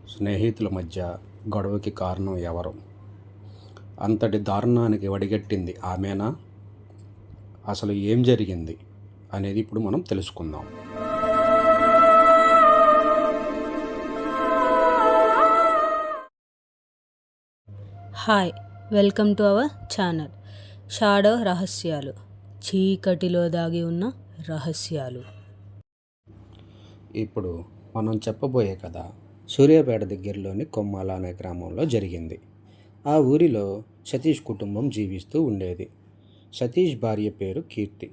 స్నేహితుల మధ్య గొడవకి కారణం ఎవరు? అంతటి దారుణానికి ఒడిగట్టింది ఆమేనా? అసలు ఏం జరిగింది అనేది ఇప్పుడు మనం తెలుసుకుందాం. Hi, welcome to our channel shadow రహస్యాలు. చీకటిలో దాగి ఉన్న రహస్యాలు. ఇప్పుడు మనం చెప్పబోయే కథ సూర్యాపేట దగ్గరలోని కొమ్మాల అనే గ్రామంలో జరిగింది. ఆ ఊరిలో సతీష్ కుటుంబం జీవిస్తూ ఉండేది. సతీష్ భార్య పేరు కీర్తి.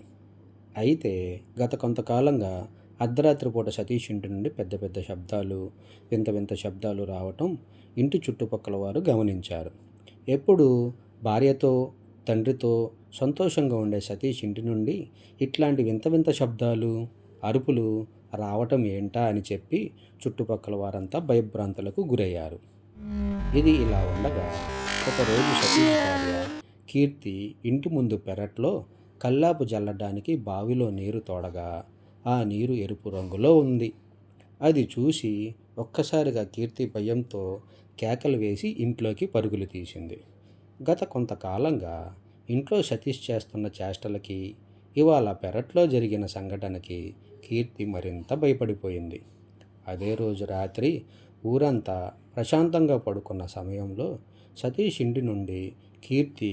అయితే గత కొంతకాలంగా అర్ధరాత్రి పూట సతీష్ ఇంటి నుండి పెద్ద పెద్ద శబ్దాలు, వింత వింత శబ్దాలు రావటం ఇంటి చుట్టుపక్కల వారు గమనించారు. ఎప్పుడు భార్యతో, తండ్రితో సంతోషంగా ఉండే సతీష్ ఇంటి నుండి ఇట్లాంటి వింత వింత శబ్దాలు, అరుపులు రావటం ఏంటా అని చెప్పి చుట్టుపక్కల వారంతా భయభ్రాంతులకు గురయ్యారు. ఇది ఇలా ఉండగా ఒకరోజు సతీష్ భార్య కీర్తి ఇంటి ముందు పెరట్లో కల్లాపు జల్లడానికి బావిలో నీరు తోడగా ఆ నీరు ఎరుపు రంగులో ఉంది. అది చూసి ఒక్కసారిగా కీర్తి భయంతో కేకలు వేసి ఇంట్లోకి పరుగులు తీసింది. గత కొంతకాలంగా ఇంట్లో సతీష్ చేస్తున్న చేష్టలకి, ఇవాళ పెరట్లో జరిగిన సంఘటనకి కీర్తి మరింత భయపడిపోయింది. అదే రోజు రాత్రి ఊరంతా ప్రశాంతంగా పడుకున్న సమయంలో సతీష్ ఇంటి నుండి కీర్తి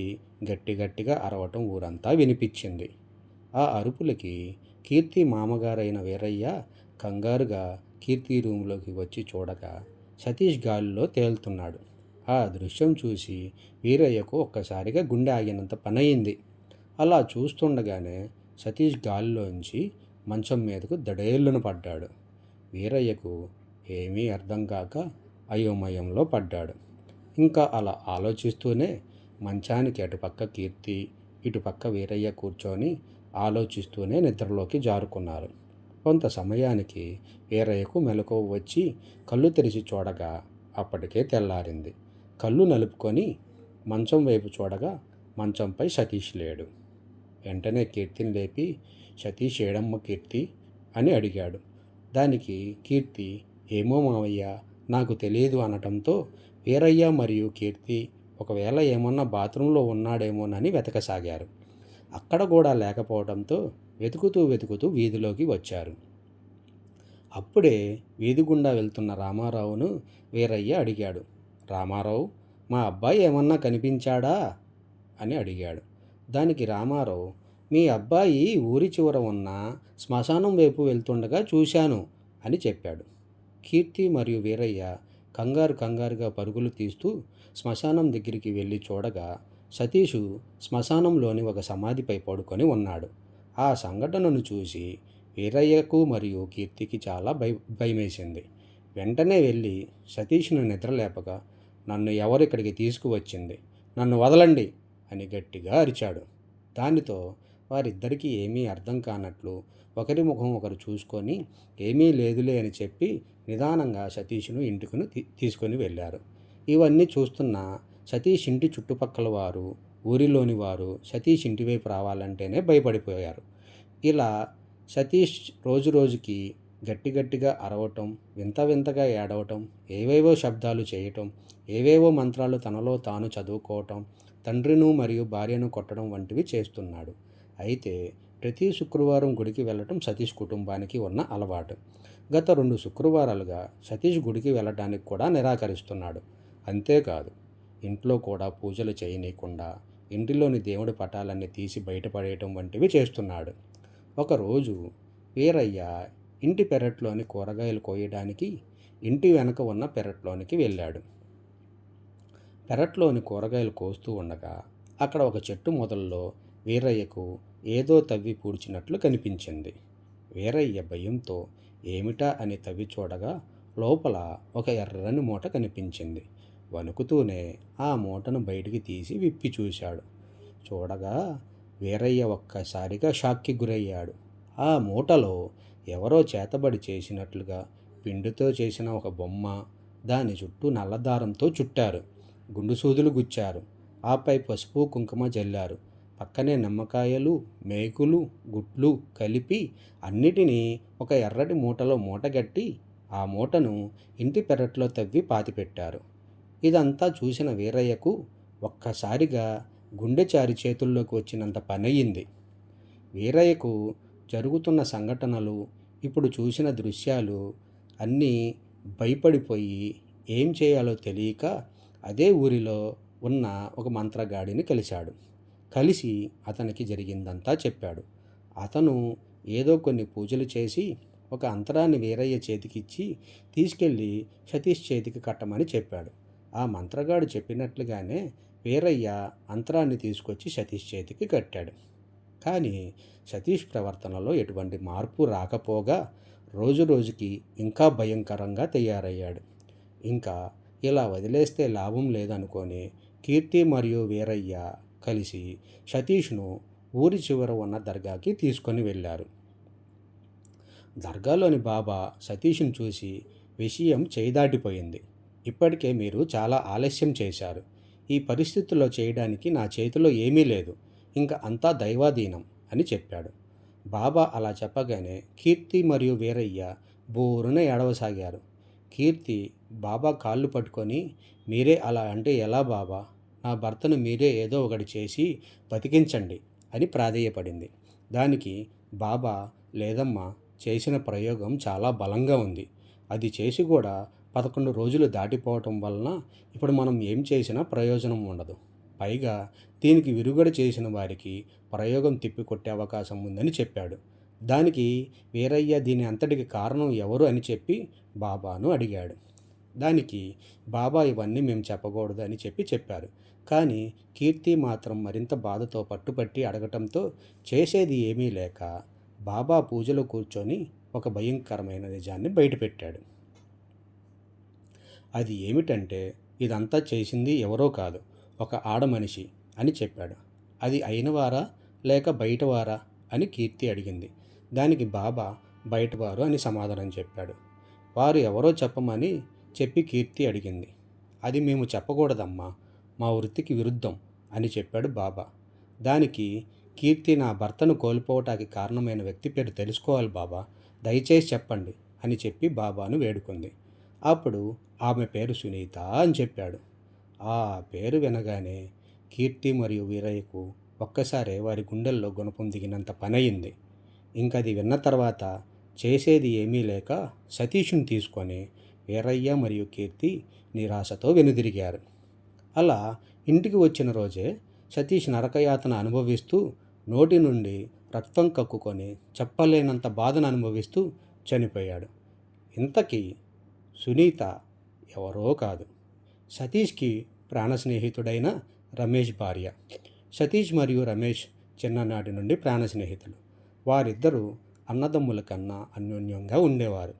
గట్టిగా అరవటం ఊరంతా వినిపించింది. ఆ అరుపులకి కీర్తి మామగారైన వీరయ్య కంగారుగా కీర్తి రూంలోకి వచ్చి చూడగా సతీష్ గాలిలో తేలుతున్నాడు. ఆ దృశ్యం చూసి వీరయ్యకు ఒక్కసారిగా గుండె ఆగినంత పనయింది. అలా చూస్తుండగానే సతీష్ గాలిలోంచి మంచం మీదకు దడేళ్ళున పడ్డాడు. వీరయ్యకు ఏమీ అర్థం కాక అయోమయంలో పడ్డాడు. ఇంకా అలా ఆలోచిస్తూనే మంచానికి అటుపక్క కీర్తి, ఇటుపక్క వీరయ్య కూర్చొని ఆలోచిస్తూనే నిద్రలోకి జారుకున్నారు. కొంత సమయానికి వీరయ్యకు మెలకువ వచ్చి కళ్ళు తెరిచి చూడగా అప్పటికే తెల్లారింది. కళ్ళు నలుపుకొని మంచం వైపు చూడగా మంచంపై సతీష్ లేడు. వెంటనే కీర్తిని లేపి, సతీష్ ఏడమ్మ కీర్తి అని అడిగాడు. దానికి కీర్తి, ఏమో మావయ్య, నాకు తెలియదు అనటంతో వీరయ్య మరియు కీర్తి ఒకవేళ ఏమన్నా బాత్రూంలో ఉన్నాడేమోనని వెతకసాగారు. అక్కడ కూడా లేకపోవడంతో వెతుకుతూ వీధిలోకి వచ్చారు. అప్పుడే వీధి గుండా వెళ్తున్న రామారావును వీరయ్య అడిగాడు. రామారావు, మా అబ్బాయి ఏమన్నా కనిపించాడా అని అడిగాడు. దానికి రామారావు, మీ అబ్బాయి ఊరి చివర ఉన్న శ్మశానం వైపు వెళ్తుండగా చూశాను అని చెప్పాడు. కీర్తి మరియు వీరయ్య కంగారుగా పరుగులు తీస్తూ శ్మశానం దగ్గరికి వెళ్ళి చూడగా సతీషు శ్మశానంలోని ఒక సమాధిపై పడుకొని ఉన్నాడు. ఆ సంఘటనను చూసి వీరయ్యకు మరియు కీర్తికి చాలా భయమేసింది. వెంటనే వెళ్ళి సతీష్ను నిద్రలేపగా, నన్ను ఎవరిక్కడికి తీసుకువచ్చింది, నన్ను వదలండి అని గట్టిగా అరిచాడు. దానితో వారిద్దరికీ ఏమీ అర్థం కానట్లు ఒకరి ముఖం ఒకరు చూసుకొని ఏమీ లేదులే అని చెప్పి నిదానంగా సతీష్ను ఇంటికి తీసుకొని వెళ్ళారు. ఇవన్నీ చూస్తున్న సతీష్ ఇంటి చుట్టుపక్కల వారు, ఊరిలోని వారు సతీష్ ఇంటివైపు రావాలంటేనే భయపడిపోయారు. ఇలా సతీష్ రోజుకి గట్టిగా అరవటం, వింతగా ఏడవటం, ఏవేవో శబ్దాలు చేయటం, ఏవేవో మంత్రాలు తనలో తాను చదువుకోవటం, తండ్రిను మరియు భార్యను కొట్టడం వంటివి చేస్తున్నాడు. అయితే ప్రతి శుక్రవారం గుడికి వెళ్ళటం సతీష్ కుటుంబానికి ఉన్న అలవాటు. గత 2 శుక్రవారాలుగా సతీష్ గుడికి వెళ్ళటానికి కూడా నిరాకరిస్తున్నాడు. అంతేకాదు, ఇంట్లో కూడా పూజలు చేయనీయకుండా ఇంటిలోని దేవుడి పటాలన్నీ తీసి బయటపడేయటం వంటివి చేస్తున్నాడు. ఒకరోజు వీరయ్య ఇంటి పెరట్లోని కూరగాయలు కోయడానికి ఇంటి వెనక ఉన్న పెరట్లోనికి వెళ్ళాడు. పెరట్లోని కూరగాయలు కోస్తూ ఉండగా అక్కడ ఒక చెట్టు మొదల్లో వీరయ్యకు ఏదో తవ్వి పూడ్చినట్లు కనిపించింది. వీరయ్య భయంతో ఏమిటా అని తవ్వి చూడగా లోపల ఒక ఎర్రని మూట కనిపించింది. వణుకుతూనే ఆ మూటను బయటికి తీసి విప్పి చూశాడు. చూడగా వీరయ్య ఒక్కసారిగా షాక్కి గురయ్యాడు. ఆ మూటలో ఎవరో చేతబడి చేసినట్లుగా పిండితో చేసిన ఒక బొమ్మ, దాని చుట్టూ నల్లదారంతో చుట్టారు. గుండు సూదులు గుచ్చారు. ఆపై పసుపు కుంకుమ జల్లారు. పక్కనే నిమ్మకాయలు, మేకులు, గుట్లు కలిపి అన్నిటినీ ఒక ఎర్రటి మూటలో మూటగట్టి ఆ మూటను ఇంటి పెరట్లో తవ్వి పాతిపెట్టారు. ఇదంతా చూసిన వీరయ్యకు ఒక్కసారిగా గుండె చారి చేతుల్లోకి వచ్చినంత పనయ్యింది. వీరయ్యకు జరుగుతున్న సంఘటనలు, ఇప్పుడు చూసిన దృశ్యాలు అన్నీ భయపడిపోయి ఏం చేయాలో తెలియక అదే ఊరిలో ఉన్న ఒక మంత్రగాడిని కలిశాడు. కలిసి అతనికి జరిగిందంతా చెప్పాడు. అతను ఏదో కొన్ని పూజలు చేసి ఒక అంతరాన్ని వీరయ్య చేతికిచ్చి తీసుకెళ్ళి సతీష్ చేతికి కట్టమని చెప్పాడు. ఆ మంత్రగాడు చెప్పినట్లుగానే వీరయ్య అంతరాన్ని తీసుకొచ్చి సతీష్ చేతికి కట్టాడు. కానీ సతీష్ ప్రవర్తనలో ఎటువంటి మార్పు రాకపోగా రోజురోజుకి ఇంకా భయంకరంగా తయారయ్యాడు. ఇంకా ఇలా వదిలేస్తే లాభం లేదనుకొని కీర్తి మరియు వీరయ్య కలిసి సతీష్ను ఊరి చివర ఉన్న దర్గాకి తీసుకొని వెళ్ళారు. దర్గాలోని బాబా సతీష్ను చూసి, విషయం చేయిదాటిపోయింది. ఇప్పటికే మీరు చాలా ఆలస్యం చేశారు. ఈ పరిస్థితుల్లో చేయడానికి నా చేతిలో ఏమీ లేదు. ఇంకా అంతా దైవాధీనం అని చెప్పాడు. బాబా అలా చెప్పగానే కీర్తి మరియు వీరయ్య బోరున ఏడవసాగారు. కీర్తి బాబా కాళ్ళు పట్టుకొని, మీరే అలా అంటే ఎలా బాబా? నా భర్తను మీరే ఏదో ఒకటి చేసి బతికించండి అని ప్రాధేయపడింది. దానికి బాబా, లేదమ్మా, చేసిన ప్రయోగం చాలా బలంగా ఉంది. అది చేసి కూడా 11 రోజులు దాటిపోవటం వలన ఇప్పుడు మనం ఏం చేసినా ప్రయోజనం ఉండదు. పైగా దీనికి విరుగుడు చేసిన వారికి ప్రయోగం తిప్పికొట్టే అవకాశం ఉందని చెప్పాడు. దానికి వీరయ్య దీని అంతటికి కారణం ఎవరు అని చెప్పి బాబాను అడిగాడు. దానికి బాబా ఇవన్నీ మేము చెప్పకూడదు అని చెప్పారు. కానీ కీర్తి మాత్రం మరింత బాధతో పట్టుపట్టి అడగటంతో చేసేది ఏమీ లేక బాబా పూజలో కూర్చొని ఒక భయంకరమైన నిజాన్ని బయటపెట్టాడు. అది ఏమిటంటే ఇదంతా చేసింది ఎవరో కాదు, ఒక ఆడమనిషి అని చెప్పాడు. అది అయినవారా లేక బయటవారా అని కీర్తి అడిగింది. దానికి బాబా బయటవారు అని సమాధానం చెప్పాడు. వారు ఎవరో చెప్పమని చెప్పి కీర్తి అడిగింది. అది మేము చెప్పకూడదమ్మా, మా వృత్తికి విరుద్ధం అని చెప్పాడు బాబా. దానికి కీర్తి, నా భర్తను కోల్పోవటానికి కారణమైన వ్యక్తి పేరు తెలుసుకోవాలి బాబా, దయచేసి చెప్పండి అని చెప్పి బాబాను వేడుకుంది. అప్పుడు ఆమె పేరు సునీత అని చెప్పాడు. ఆ పేరు వినగానే కీర్తి మరియు వీరయ్యకు ఒక్కసారే వారి గుండెల్లో గుణపం దిగినంత పనయింది. ఇంకది విన్న తర్వాత చేసేది ఏమీ లేక సతీష్ను తీసుకొని వీరయ్య మరియు కీర్తి నిరాశతో వెనుదిరిగారు. అలా ఇంటికి వచ్చిన రోజే సతీష్ నరకయాతన అనుభవిస్తూ, నోటి నుండి రక్తం కక్కుకొని చెప్పలేనంత బాధను అనుభవిస్తూ చనిపోయాడు. ఇంతకీ సునీత ఎవరో కాదు, సతీష్కి ప్రాణ స్నేహితుడైన రమేష్ భార్య. సతీష్ మరియు రమేష్ చిన్ననాటి నుండి ప్రాణ స్నేహితులు. వారిద్దరూ అన్నదమ్ముల కన్నా అన్యోన్యంగా ఉండేవారు.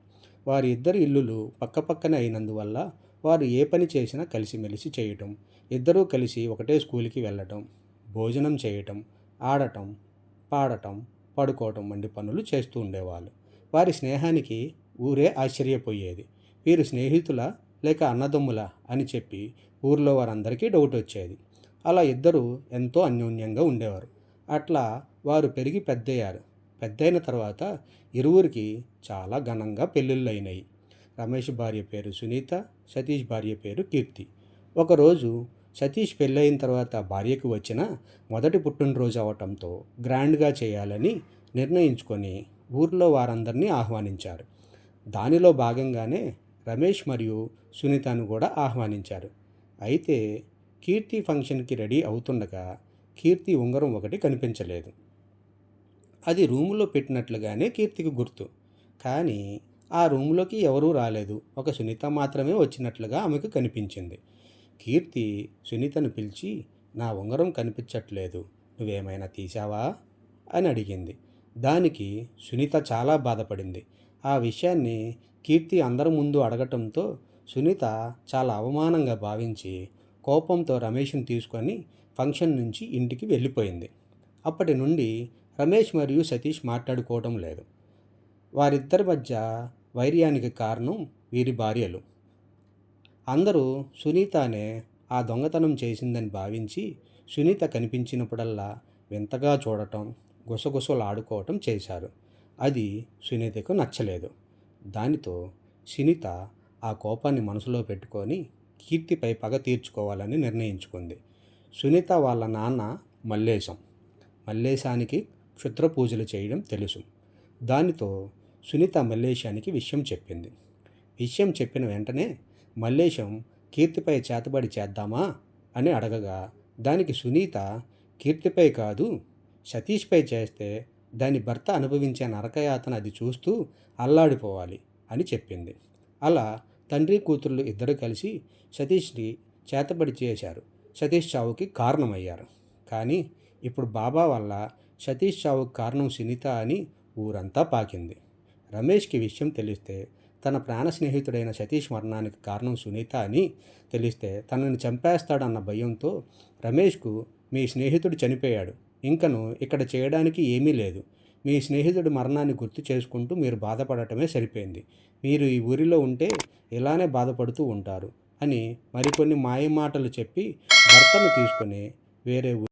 వారి ఇద్దరి ఇల్లులు పక్కపక్కనే అయినందువల్ల వారు ఏ పని చేసినా కలిసిమెలిసి చేయటం, ఇద్దరూ కలిసి ఒకటే స్కూల్కి వెళ్ళటం, భోజనం చేయటం, ఆడటం, పాడటం, పడుకోవటం వంటి పనులు చేస్తూ ఉండేవాళ్ళు. వారి స్నేహానికి ఊరే ఆశ్చర్యపోయేది. వీరు స్నేహితుల లేక అన్నదమ్ముల అని చెప్పి ఊర్లో వారందరికీ డౌట్ వచ్చేది. అలా ఇద్దరు ఎంతో అన్యోన్యంగా ఉండేవారు. అట్లా వారు పెరిగి పెద్దయ్యారు. పెద్దయిన తర్వాత ఇరువురికి చాలా ఘనంగా పెళ్ళిళ్ళు అయినాయి. రమేష్ భార్య పేరు సునీత, సతీష్ భార్య పేరు కీర్తి. ఒకరోజు సతీష్ పెళ్ళయిన తర్వాత భార్యకు వచ్చిన మొదటి పుట్టినరోజు అవటంతో గ్రాండ్గా చేయాలని నిర్ణయించుకొని ఊర్లో వారందరినీ ఆహ్వానించారు. దానిలో భాగంగానే రమేష్ మరియు సునీతను కూడా ఆహ్వానించారు. అయితే కీర్తి ఫంక్షన్కి రెడీ అవుతుండగా కీర్తి ఉంగరం ఒకటి కనిపించలేదు. అది రూములో పెట్టినట్లుగానే కీర్తికి గుర్తు. కానీ ఆ రూములోకి ఎవరూ రాలేదు. ఒక సునీత మాత్రమే వచ్చినట్లుగా ఆమెకు కనిపించింది. కీర్తి సునీతను పిలిచి, నా ఉంగరం కనిపించట్లేదు, నువ్వేమైనా తీసావా అని అడిగింది. దానికి సునీత చాలా బాధపడింది. ఆ విషయాన్ని కీర్తి అందరి ముందు అడగటంతో సునీత చాలా అవమానంగా భావించి కోపంతో రమేష్ని తీసుకొని ఫంక్షన్ నుంచి ఇంటికి వెళ్ళిపోయింది. అప్పటి నుండి రమేష్ మరియు సతీష్ మాట్లాడుకోవడం లేదు. వారిద్దరి మధ్య వైర్యానికి కారణం వీరి భార్యలు. అందరూ సునీతనే ఆ దొంగతనం చేసిందని భావించి సునీత కనిపించినప్పుడల్లా వింతగా చూడటం, గుసగుసలాడుకోవటం చేశారు. అది సునీతకు నచ్చలేదు. దానితో సునీత ఆ కోపాన్ని మనసులో పెట్టుకొని కీర్తిపై పగ తీర్చుకోవాలని నిర్ణయించుకుంది. సునీత వాళ్ళ నాన్న మల్లేశం. మల్లేశానికి క్షుద్ర పూజలు చేయడం తెలుసు. దానితో సునీత మల్లేశానికి విషయం చెప్పింది. విషయం చెప్పిన వెంటనే మల్లేశం కీర్తిపై చేతబడి చేద్దామా అని అడగగా దానికి సునీత కీర్తిపై కాదు సతీష్పై చేస్తే దాని భర్త అనుభవించే నరకయాతన అది చూస్తూ అల్లాడిపోవాలి అని చెప్పింది. అలా తండ్రి కూతుర్లు ఇద్దరు కలిసి సతీష్ని చేతబడి చేశారు. సతీష్ చావుకి కారణమయ్యారు. కానీ ఇప్పుడు బాబా వల్ల సతీష్ చావుకి కారణం సునీత అని ఊరంతా పాకింది. రమేష్కి విషయం తెలిస్తే తన ప్రాణ స్నేహితుడైన సతీష్ మరణానికి కారణం సునీత అని తెలిస్తే తనని చంపేస్తాడన్న భయంతో రమేష్కు మీ స్నేహితుడు చనిపోయాడు, ఇంకను ఇక్కడ చేయడానికి ఏమీ లేదు, మీ స్నేహితుడి మరణాన్ని గుర్తు చేసుకుంటూ మీరు బాధపడటమే సరిపోయింది, మీరు ఈ ఊరిలో ఉంటే ఇలానే బాధపడుతూ ఉంటారు అని మరికొన్ని మాయమాటలు చెప్పి భర్తను తీసుకొని వేరే